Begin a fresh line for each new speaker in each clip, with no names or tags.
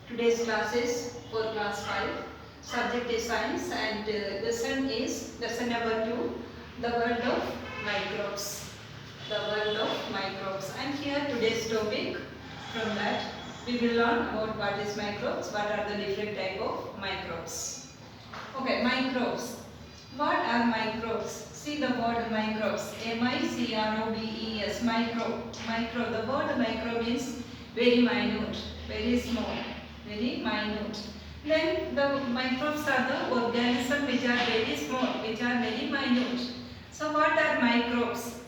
Today's class is for class 5. Subject is science and lesson is lesson number 2. The world of microbes. The world of microbes. And here today's topic. From that we will learn about what is microbes, what are the different type of microbes. Okay, microbes. What are microbes? See the word microbes. M-I-C-R-O-B-E-S. Micro. Micro. The word micro means very minute, very small, very minute. Then the microbes are the organisms which are very small, which are very minute. So what are microbes?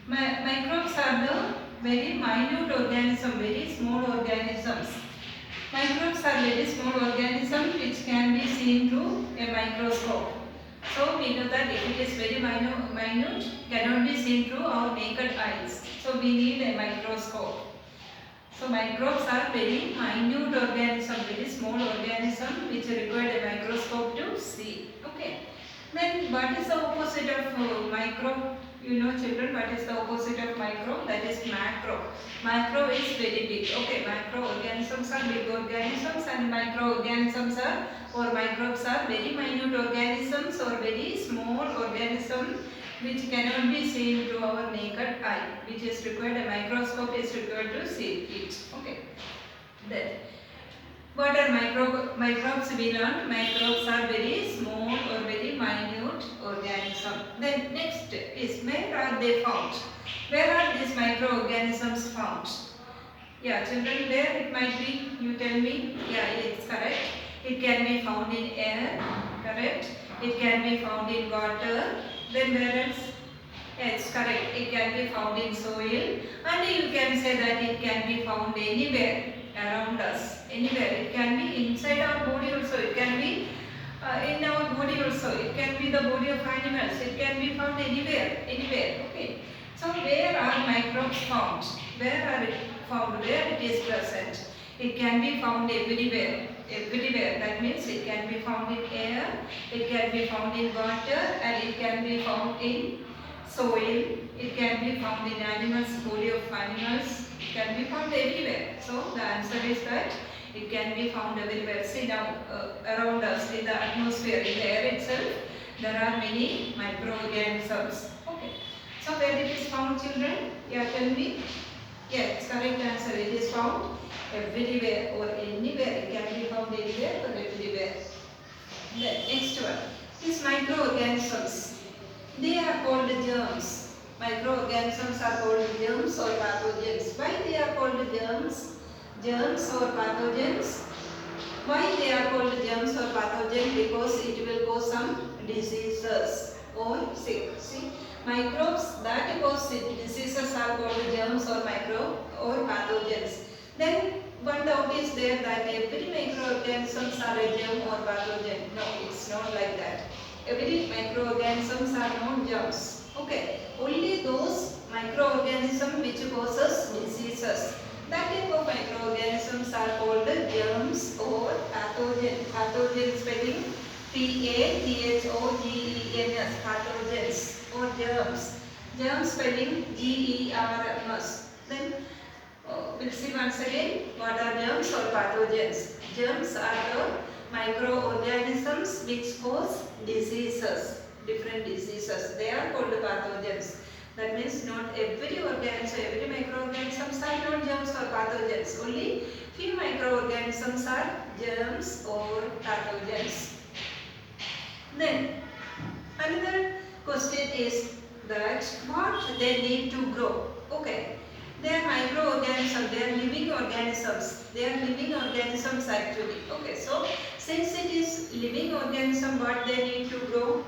Microbes are the very minute organism, very small organisms. Microbes are very small organisms which can be seen through a microscope. So we know that if it is very minute, cannot be seen through our naked eyes. So we need a microscope. So microbes are very minute organism, very small organism which require a microscope to see. Okay. Then what is the opposite of microbe? You know children, what is the opposite of microbe? That is macro. Macro is very big. Okay, macroorganisms are big organisms and microorganisms are or microbes are very minute organisms or very small organisms which cannot be seen through our naked eye, which is required, a microscope is required to see it. Okay. Then what are microbes? We learned microbes are very small or very minute organism. Then next is where are they found? Where are these microorganisms found? Yeah, children, where it might be? You tell me. Yeah, it's correct. It can be found in air, correct? It can be found in water. Then where else? Yes, correct. It can be found in soil, and you can say that it can be found anywhere around us. Anywhere. It can be inside our body also. It can be in our body also. It can be the body of animals. It can be found anywhere. Anywhere. Okay. So where are microbes found? Where are it found? Where it is present? It can be found everywhere. Everywhere. That means it can be found in air. It can be found in water, and it can be found in soil. It can be found in animals, body of animals. It can be found everywhere. So the answer is that it can be found everywhere. See now around us in the atmosphere, in the air itself, there are many microorganisms. Okay. So where it is found, children? Yeah, tell me. Yes, correct answer. It is found everywhere or anywhere. It can be found anywhere or everywhere. The next one is microorganisms. They are called germs. Microorganisms are called germs or pathogens. Why they are called germs? Germs or pathogens? Why they are called germs or pathogens? Because it will cause some diseases or sick. See, microbes that cause diseases are called germs or pathogens. Then one doubt is there that every microorganisms are a germ or pathogen. No, it's not like that. Every microorganisms are not germs. Okay, only those microorganisms which causes diseases. That type of microorganisms are called germs or pathogen. Pathogen spelling Pathogens. Pathogens or germs. Germ spelling Germs. Then we'll see once again what are germs or pathogens. Germs are the microorganisms which cause diseases, different diseases. They are called pathogens. That means not every organism, every microorganisms are not germs or pathogens. Only few microorganisms are germs or pathogens. Then another question is that what they need to grow. Okay. They are microorganisms, they are living organisms. They are living organisms actually. Okay, so since it is living organism, what they need to grow?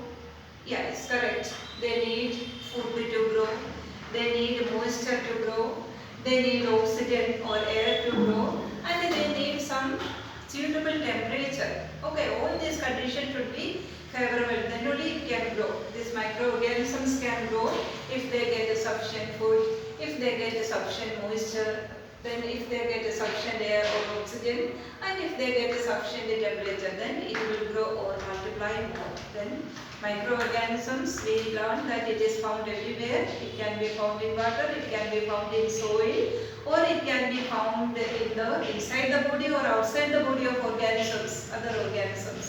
Yeah, it's correct. They need food to grow. They need moisture to grow. They need oxygen or air to grow. And they need some suitable temperature. Okay, all these conditions should be favorable. Then only it can grow. These microorganisms can grow if they get sufficient food, if they get sufficient moisture, then if they get sufficient air or oxygen, and if they get sufficient temperature, then it will grow or multiply more. Then microorganisms, we learned that it is found everywhere. It can be found in water, it can be found in soil, or it can be found in the inside the body or outside the body other organisms.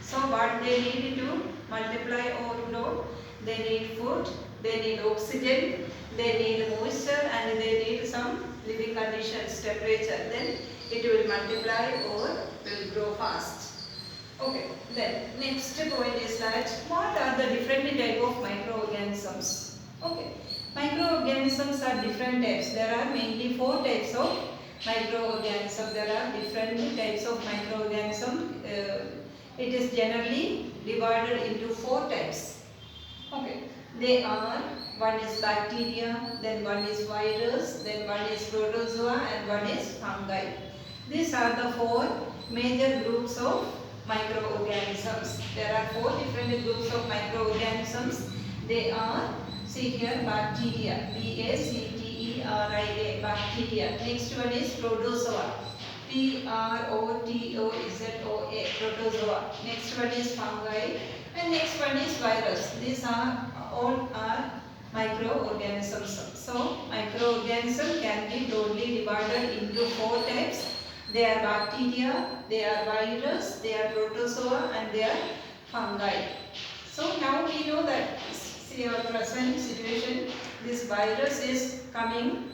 So what they need to multiply or grow? They need food, they need oxygen, they need moisture, and they need some living conditions, temperature. Then it will multiply or will grow fast. Okay, then next point is that what are the different type of microorganisms? Okay, microorganisms are different types. There are mainly 4 types of microorganisms. There are different types of microorganisms. It is generally divided into 4 types. Okay, they are, one is bacteria, then one is virus, then one is protozoa, and one is fungi. These are the 4 major groups of microorganisms. There are 4 different groups of microorganisms. They are, see here, bacteria, B-A-C-T-E-R-I-A, bacteria. Next one is protozoa, P-R-O-T-O-Z-O-A, protozoa. Next one is fungi, and next one is virus. These are all are microorganisms. So microorganism can be broadly divided into 4 types. They are bacteria, they are virus, they are protozoa, and they are fungi. So now we know that, see our present situation, this virus is coming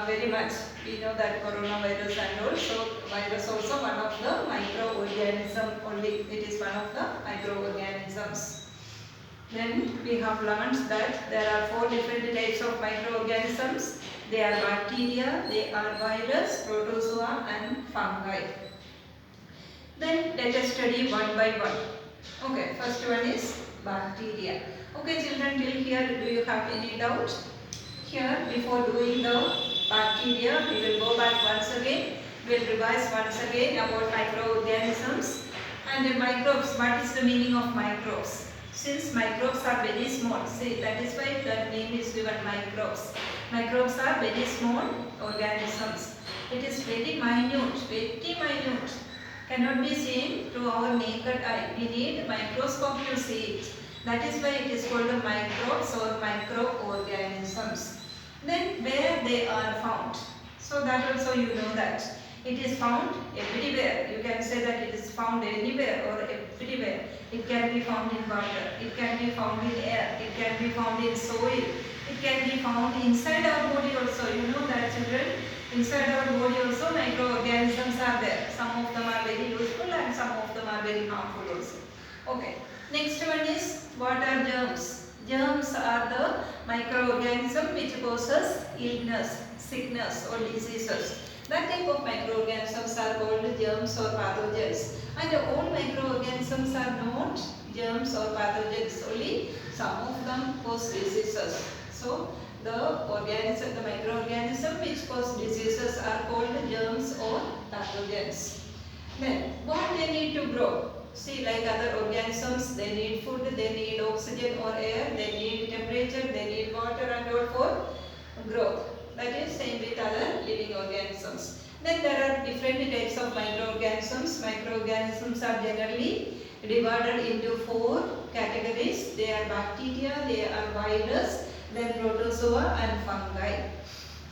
very much. We know that coronavirus and also virus also one of the microorganism only. It is one of the microorganisms. Then we have learned that there are 4 different types of microorganisms. They are bacteria, they are virus, protozoa, and fungi. Then let us study one by one. Okay, first one is bacteria. Okay children, till here do you have any doubt? Here, before doing the bacteria, we will go back once again. We will revise once again about microorganisms. And the microbes, what is the meaning of microbes? Since microbes are very small, see, that is why the name is given microbes. Microbes are very small organisms. It is very minute, cannot be seen to our naked eye. We need microscope to see it. That is why it is called microbes or microorganisms. Then where they are found? So that also you know that. It is found everywhere. You can say that it is found anywhere or everywhere. It can be found in water. It can be found in air. It can be found in soil. It can be found inside our body also. You know that children. Inside our body also microorganisms are there. Some of them are very useful and some of them are very harmful also. Okay. Next one is, what are germs? Germs are the microorganism which causes illness, sickness or diseases. That type of microorganisms are called germs or pathogens. And all microorganisms are not germs or pathogens. Only some of them cause diseases. So the microorganism which cause diseases are called germs or pathogens. Then what they need to grow? See, like other organisms, they need food, they need oxygen or air, they need temperature, they need water and all for growth. That is same with other living organisms. Then there are different types of microorganisms. Microorganisms are generally divided into 4 categories. They are bacteria, they are virus, then protozoa and fungi.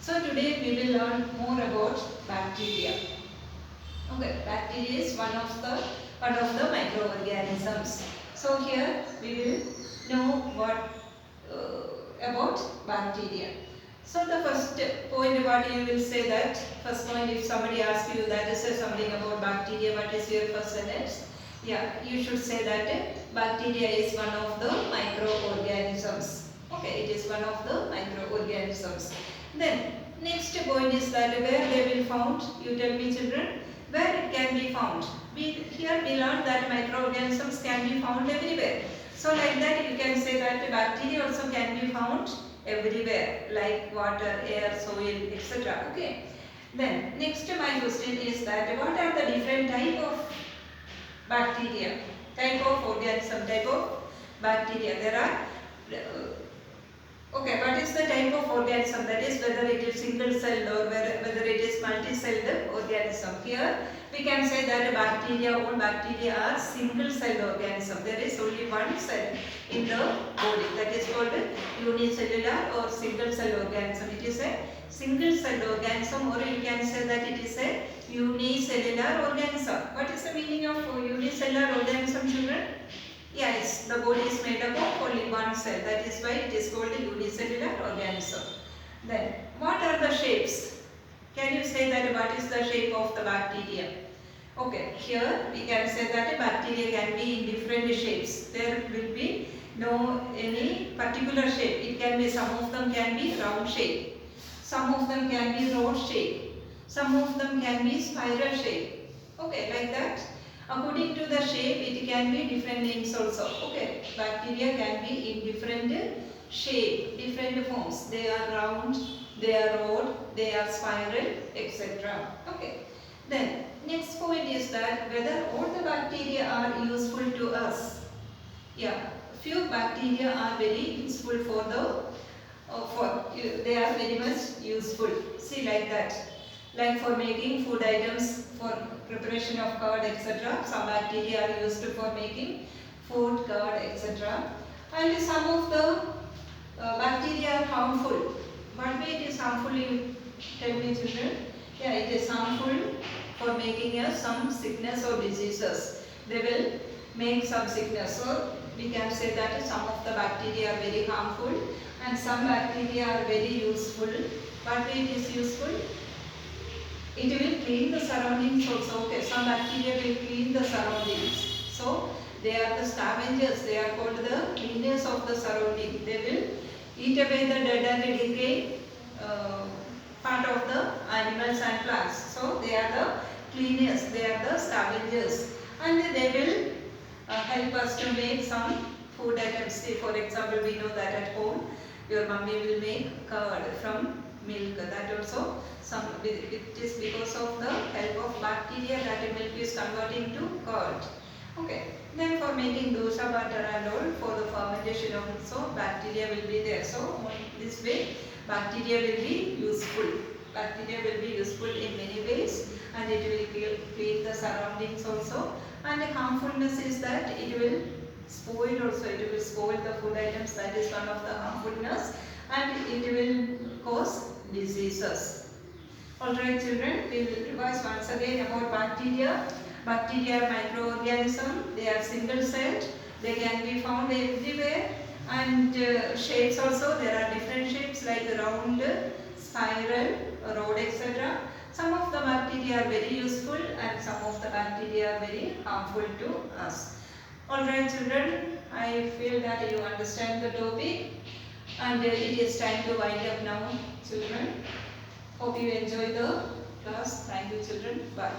So today we will learn more about bacteria. Okay, bacteria is one of the microorganisms. So here we will know what about bacteria. So the first point what you will say that, first point if somebody asks you that is something about bacteria, what is your first sentence? Yeah, you should say that bacteria is one of the microorganisms. Okay, it is one of the microorganisms. Then next point is that where they will found. You tell me children, where it can be found. Here we learned that microorganisms can be found everywhere. So like that you can say that bacteria also can be found everywhere, like water, air, soil, etc. Okay. Then next my question is that what are the different type of bacteria, type of organism, type of bacteria? There are Okay, what is the type of organism? That is whether it is single celled or whether it is multi-celled organism. Here we can say that all bacteria are single celled organism. There is only one cell in the body, that is called unicellular or single cell organism. It is a single celled organism, or you can say that it is a unicellular organism. What is the meaning of unicellular organism, children? Yes, the body is made up of only one cell. That is why it is called a unicellular organism. Then, what are the shapes? Can you say that what is the shape of the bacteria? Okay, here we can say that a bacteria can be in different shapes. There will be no any particular shape. It can be, some of them can be round shape, some of them can be rod shape, some of them can be spiral shape. Okay, like that. According to the shape, it can be different names also. Okay, bacteria can be in different shape, different forms. They are round, they are rod, they are spiral, etc. Okay. Then next point is that whether all the bacteria are useful to us. Yeah, few bacteria are very useful for they are very much useful. See, like that. Like for making food items, for preparation of curd, etc. Some bacteria are used for making food, curd, etc. And some of the bacteria are harmful. What way it is harmful, you tell me, children? Yeah, it is harmful for making us some sickness or diseases. They will make some sickness. So we can say that some of the bacteria are very harmful and some bacteria are very useful. What way it is useful? It will clean the surroundings also. Okay, some bacteria will clean the surroundings. So they are the scavengers. They are called the cleaners of the surrounding. They will eat away the dead and decaying part of the animals and plants. So they are the cleaners. They are the scavengers, and they will help us to make some food items. Say, for example, we know that at home your mummy will make curd from milk. That also it is because of the help of bacteria that the milk is converting to curd. Okay. Then for making dosa butter and all, for the fermentation of it, so bacteria will be there. So this way bacteria will be useful. Bacteria will be useful in many ways, and it will clean the surroundings also. And the harmfulness is that it will spoil also. It will spoil the food items. That is one of the harmfulness, and it will cause diseases. Alright, children, we will revise once again about bacteria. Bacteria are microorganisms. They are single celled. They can be found everywhere. And shapes also, there are different shapes like round, spiral, rod, etc. Some of the bacteria are very useful and some of the bacteria are very harmful to us. Alright, children, I feel that you understand the topic, and it is time to wind up now, children. Hope you enjoy the class. Thank you, children. Bye.